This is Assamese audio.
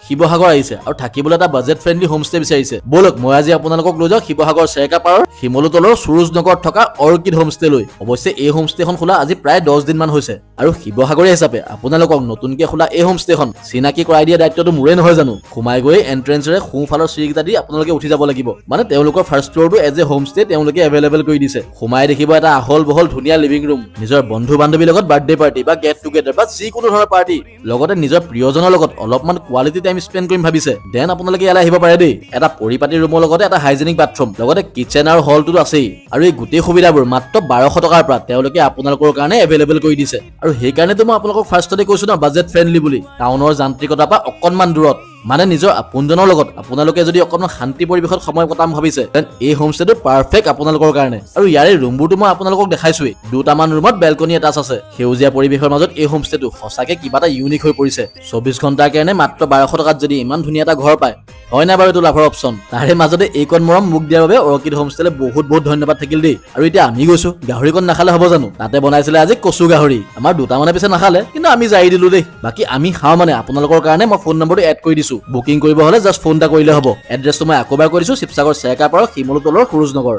শিৱসাগৰ আহিছে আৰু থাকিবলৈ এটা বাজেট ফ্ৰেণ্ডলি হোমষ্টে বিচাৰিছে বলক মই আজি আপোনালোকক লৈ যাওঁ শিৱসাগৰ চেৰকাপাৰৰ শিমলুতলৰ সুৰুজনগৰত থকা অৰ্কিড হোমষ্টে লৈ অৱশ্যে এই হোমষ্টেখন খোলা আজি প্ৰায় 10 দিন মান হৈছে আৰু শিৱসাগৰীয়া হিচাপে আপোনালোকক নতুনকৈ খোলা এই হোমষ্টেখন চিনাকি কৰাই দিয়া দায়িত্বটো মোৰে নহয় জানো সোমাই গৈ এন্ট্ৰেন্সৰে সোঁফালৰ চিৰিকেইটা দি আপোনালোকে উঠি যাব লাগিব মানে তেওঁলোকৰ ফাৰ্ষ্ট ফ্ল'ৰটো এজ এ হোমষ্টে তেওঁলোকে এভেইলেবল কৰি দিছে সোমাই দেখিব এটা আহল বহল ধুনীয়া লিভিং ৰুম নিজৰ বন্ধু বান্ধৱীৰ লগত বাৰ্থডে পাৰ্টি বা গেট টুগেডাৰ বা যিকোনো ধৰণৰ পাৰ্টি লগতে নিজৰ প্ৰিয়জনৰ লগত অলপমান কোৱালিটি টাইম স্পেণ্ড কৰিম ভাবিছে দেন আপোনালোকে ইয়ালৈ আহিব পাৰে দেই এটা পৰিপাটি ৰুমৰ লগতে এটা হাইজেনিক বাথৰুম লগতে কিচেন আৰু হলটো আছেই আৰু এই গোটেই সুবিধাবোৰ মাত্ৰ 1200 টকাৰ পৰা তেওঁলোকে আপোনালোকৰ কাৰণে এভেইলেবল কৰি দিছে আৰু সেইকাৰণেতো মই আপোনালোকক ফাৰ্ষ্টতে কৈছো না বাজেট ফ্ৰেণ্ডলি বুলি টাউনৰ যান্ত্ৰিকতাৰ পৰা অকণমান দূৰত মানে নিজৰ আপোনজনৰ লগত আপোনালোকে যদি অকণমান শান্তি পৰিৱেশত সময় কটাম ভাবিছে দেন এই হোমষ্টেটো পাৰফেক্ট আপোনালোকৰ কাৰণে আৰু ইয়াৰে ৰুমবোৰটো মই আপোনালোকক দেখাইছোৱেই দুটামান ৰুমত বেলকনি এটাচ আছে সেউজীয়া পৰিৱেশৰ মাজত এই হোমষ্টেটো সঁচাকে কিবা এটা ইউনিক হৈ পৰিছে 24 ঘণ্টাৰ কাৰণে মাত্ৰ 1200 টকাত যদি ইমান ধুনীয়া এটা ঘৰ পায় হয় না বাৰু এইটো লাভৰ অপশ্যন তাৰে মাজতে এইকণ মৰম মোক দিয়াৰ বাবে অৰ্কিড হোমষ্টেলে বহুত বহুত ধন্যবাদ থাকিল দেই আৰু এতিয়া আমি গৈছো গাহৰিকণ নাখালে হ'ব জানো তাতে বনাইছিলে আজি কচু গাহৰি আমাৰ দুটামানে পিছে নাখালে কিন্তু আমি যাই দিলো দেই বাকী আমি খাওঁ মানে আপোনালোকৰ কাৰণে মই ফোন নম্বৰটো এড কৰি দিছো বুকিং কৰিব হলে জাষ্ট ফোন এটা কৰিলে হ'ব এড্ৰেছটো মই আকবাৰ কৰিছো শিৱসাগৰ চেৰকাপাৰৰ শিমলুতলৰ সুৰুজনগৰ